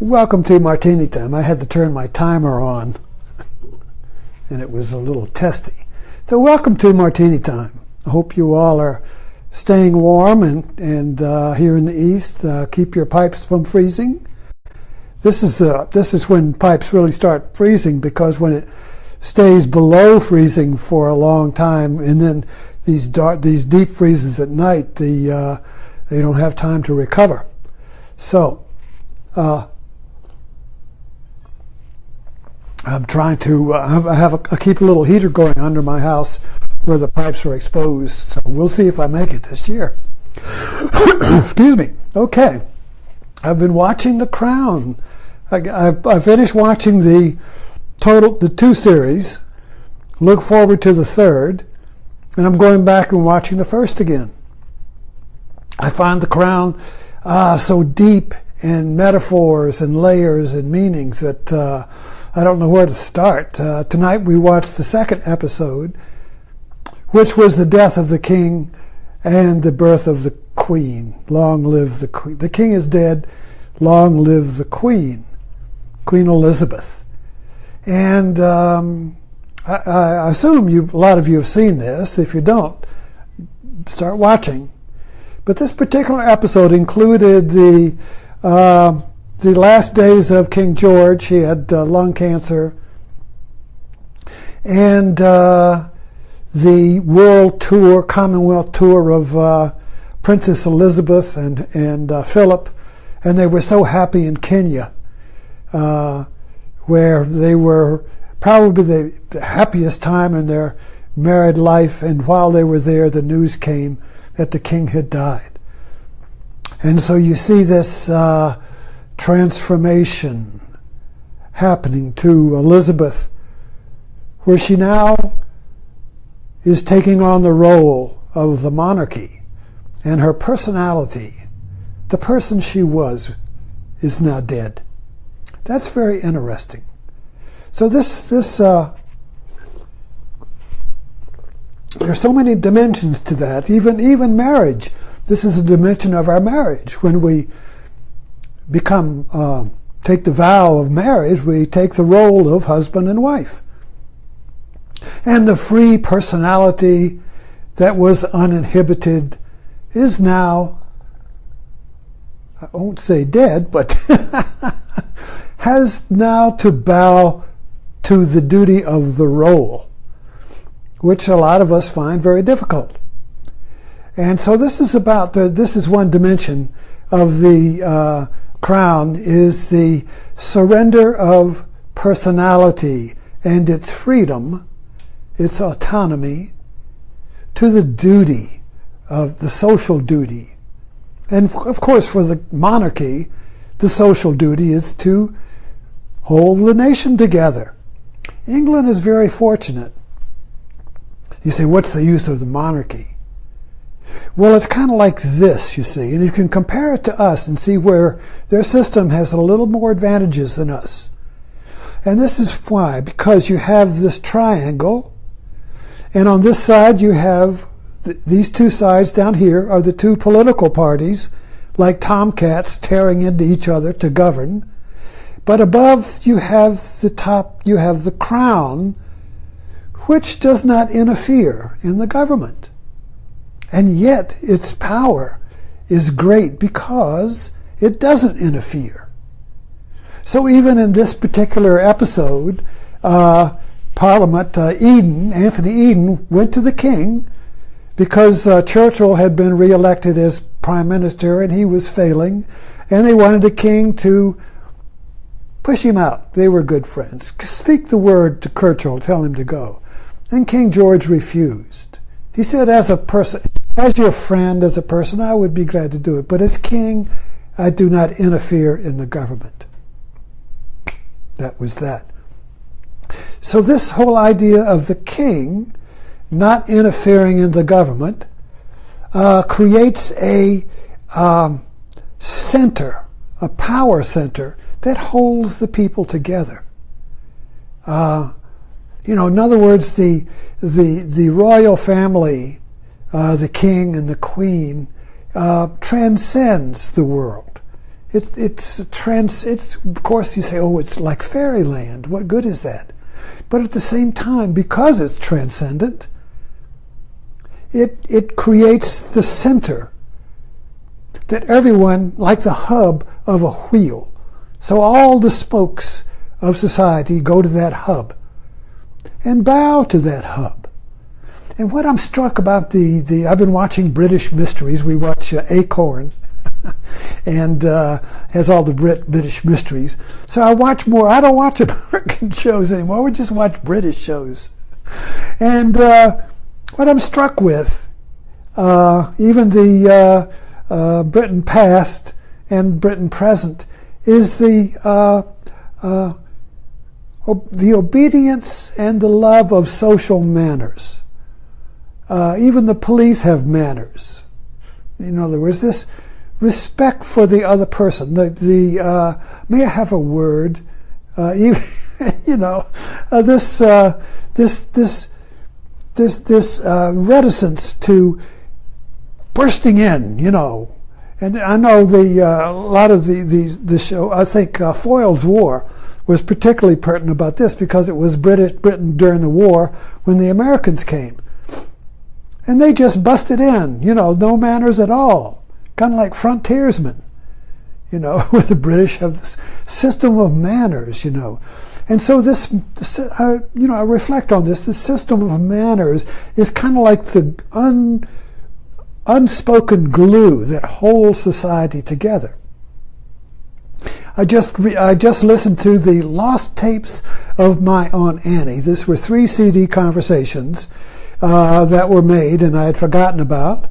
Welcome to Martini Time. I had to turn my timer on, and it was a little testy. So welcome to Martini Time. I hope you all are staying warm, and here in the East, keep your pipes from freezing. This is when pipes really start freezing, because when it stays below freezing for a long time, and then these deep freezes at night, they don't have time to recover. So I'm trying to I keep a little heater going under my house where the pipes are exposed. So we'll see if I make it this year. Excuse me. Okay, I've been watching The Crown. I finished watching the two series. Look forward to the third, and I'm going back and watching the first again. I find The Crown so deep in metaphors and layers and meanings that I don't know where to start. Tonight we watched the second episode, which was the death of the king and the birth of the queen. Long live the queen. The king is dead. Long live the queen, Queen Elizabeth. And I assume a lot of you have seen this. If you don't, start watching. But this particular episode included the last days of King George. He had lung cancer, and the world tour, Commonwealth tour of Princess Elizabeth and Philip, and they were so happy in Kenya, where they were probably the happiest time in their married life. And while they were there, the news came that the king had died. And so you see this transformation happening to Elizabeth, where she now is taking on the role of the monarchy, and her personality, the person she was, is now dead. That's very interesting. So there's so many dimensions to that. Even marriage. This is a dimension of our marriage. When we take the vow of marriage, we take the role of husband and wife. And the free personality that was uninhibited is now, I won't say dead, but has now to bow to the duty of the role, which a lot of us find very difficult. And so this is one dimension of the Crown, is the surrender of personality and its freedom, its autonomy, to the duty of the social duty. And of course, for the monarchy, the social duty is to hold the nation together. England is very fortunate. You say, what's the use of the monarchy? Well, it's kind of like this, you see, and you can compare it to us and see where their system has a little more advantages than us. And this is why, because you have this triangle, and on this side you have these two sides down here are the two political parties, like tomcats tearing into each other to govern. But above you have the top, you have the crown, which does not interfere in the government. And yet its power is great because it doesn't interfere. So even in this particular episode, Parliament, Anthony Eden went to the king because Churchill had been re-elected as prime minister and he was failing, and they wanted the king to push him out. They were good friends. Speak the word to Churchill, tell him to go. And King George refused. He said, as your friend, as a person, I would be glad to do it. But as king, I do not interfere in the government. That was that. So this whole idea of the king not interfering in the government creates a center, a power center that holds the people together. In other words, the royal family, the king and the queen, transcends the world. It's of course you say, oh, it's like fairyland. What good is that? But at the same time, because it's transcendent, it creates the center that everyone, like the hub of a wheel. So all the spokes of society go to that hub and bow to that hub. And what I'm struck about I've been watching British mysteries. We watch Acorn, and has all the British mysteries. So I watch more. I don't watch American shows anymore. We just watch British shows. And what I'm struck with, even the Britain past and Britain present, is the obedience and the love of social manners. Even the police have manners. In other words, this respect for the other person. May I have a word? Even, this reticence to bursting in. And I know a lot of the show. I think Foyle's War was particularly pertinent about this because it was Britain during the war when the Americans came. And they just busted in, no manners at all. Kind of like frontiersmen, where the British have this system of manners, And so I reflect on this. The system of manners is kind of like the unspoken glue that holds society together. I just listened to the lost tapes of my Aunt Annie. These were 3 CD conversations that were made, and I had forgotten about,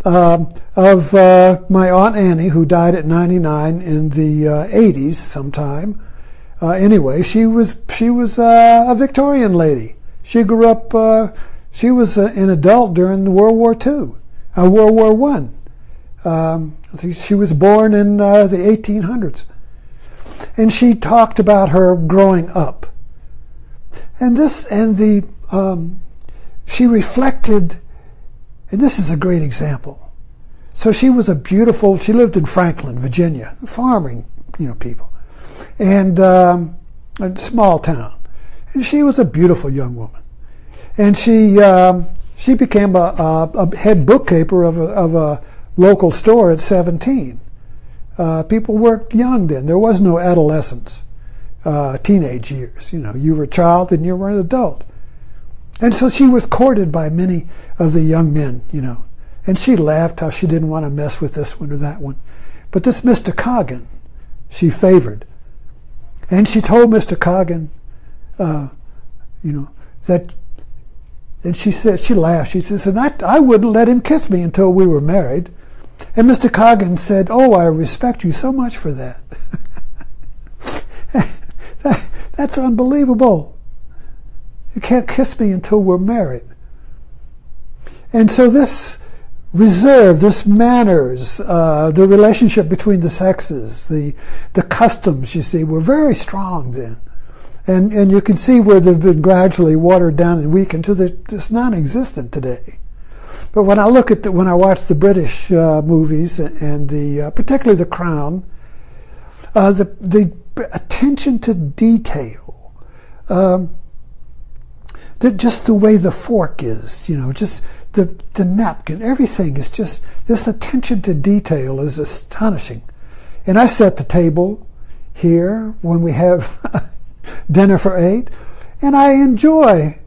of my Aunt Annie, who died at 99 in the 80s sometime. Anyway, she was a Victorian lady. She grew up. She was an adult during World War II, World War I. I think she was born in the 1800s, and she talked about her growing up, she reflected, and this is a great example. So she lived in Franklin, Virginia, farming, people, and a small town. And she was a beautiful young woman. And she became a head bookkeeper of a local store at 17. People worked young then. There was no adolescence, teenage years. You were a child and you were an adult. And so she was courted by many of the young men, And she laughed how she didn't want to mess with this one or that one. But this Mr. Coggin, she favored. And she told Mr. Coggin, that, and she said, she laughed. She says, and I wouldn't let him kiss me until we were married. And Mr. Coggin said, oh, I respect you so much for that. That's unbelievable. You can't kiss me until we're married. And so this reserve, this manners, the relationship between the sexes, the customs, you see, were very strong then. And you can see where they've been gradually watered down and weakened to it's non-existent today. But when I when I watch the British movies and particularly The Crown, the attention to detail, just the way the fork is, just the napkin, everything is just, this attention to detail is astonishing. And I set the table here when we have dinner for 8, and I enjoy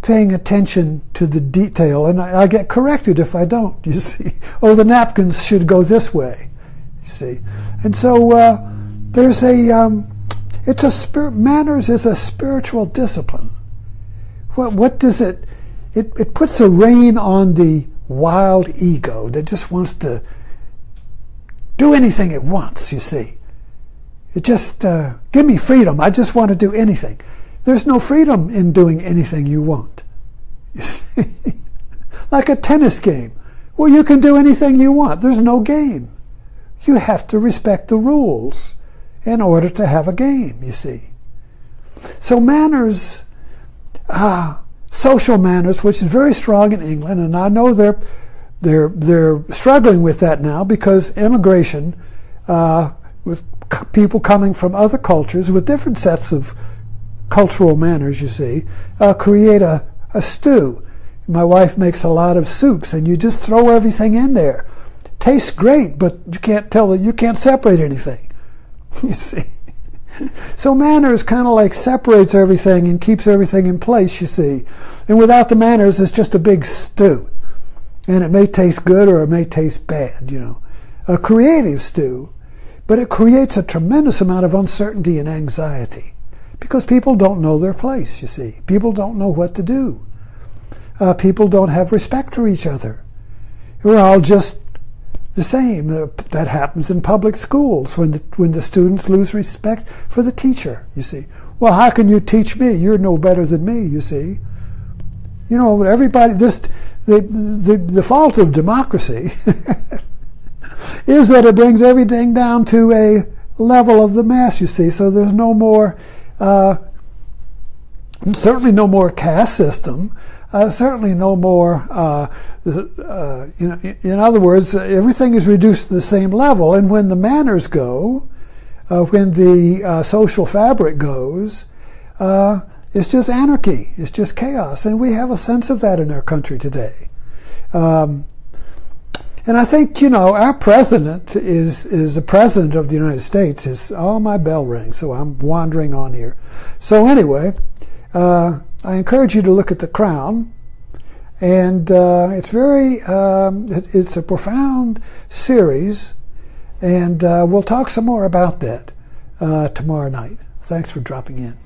paying attention to the detail, and I get corrected if I don't, you see. Oh, the napkins should go this way, you see. And so there's manners is a spiritual discipline. What does it puts a rein on the wild ego that just wants to do anything it wants, you see. It just, give me freedom, I just want to do anything. There's no freedom in doing anything you want, you see. Like a tennis game. Well, you can do anything you want. There's no game. You have to respect the rules in order to have a game, you see. So manners, social manners, which is very strong in England, and I know they're struggling with that now because immigration with people coming from other cultures with different sets of cultural manners, you see, create a stew. My wife makes a lot of soups, and you just throw everything in there. Tastes great, but you can't separate anything. You see. So manners kind of like separates everything and keeps everything in place, you see. And without the manners, it's just a big stew. And it may taste good or it may taste bad, you know. A creative stew. But it creates a tremendous amount of uncertainty and anxiety because people don't know their place, you see. People don't know what to do. People don't have respect for each other. We're all just the same. That happens in public schools when the students lose respect for the teacher, you see. Well, how can you teach me? You're no better than me, you see. You know, everybody, the fault of democracy is that it brings everything down to a level of the mass, you see. So there's no more, certainly no more caste system. Certainly no more, in other words, everything is reduced to the same level. And when the manners go, when the social fabric goes, it's just anarchy. It's just chaos. And we have a sense of that in our country today. And I think, you know, our president is the president of the United States. Oh, my bell rings, so I'm wandering on here. So anyway, I encourage you to look at The Crown, and it's a profound series, and we'll talk some more about that tomorrow night. Thanks for dropping in.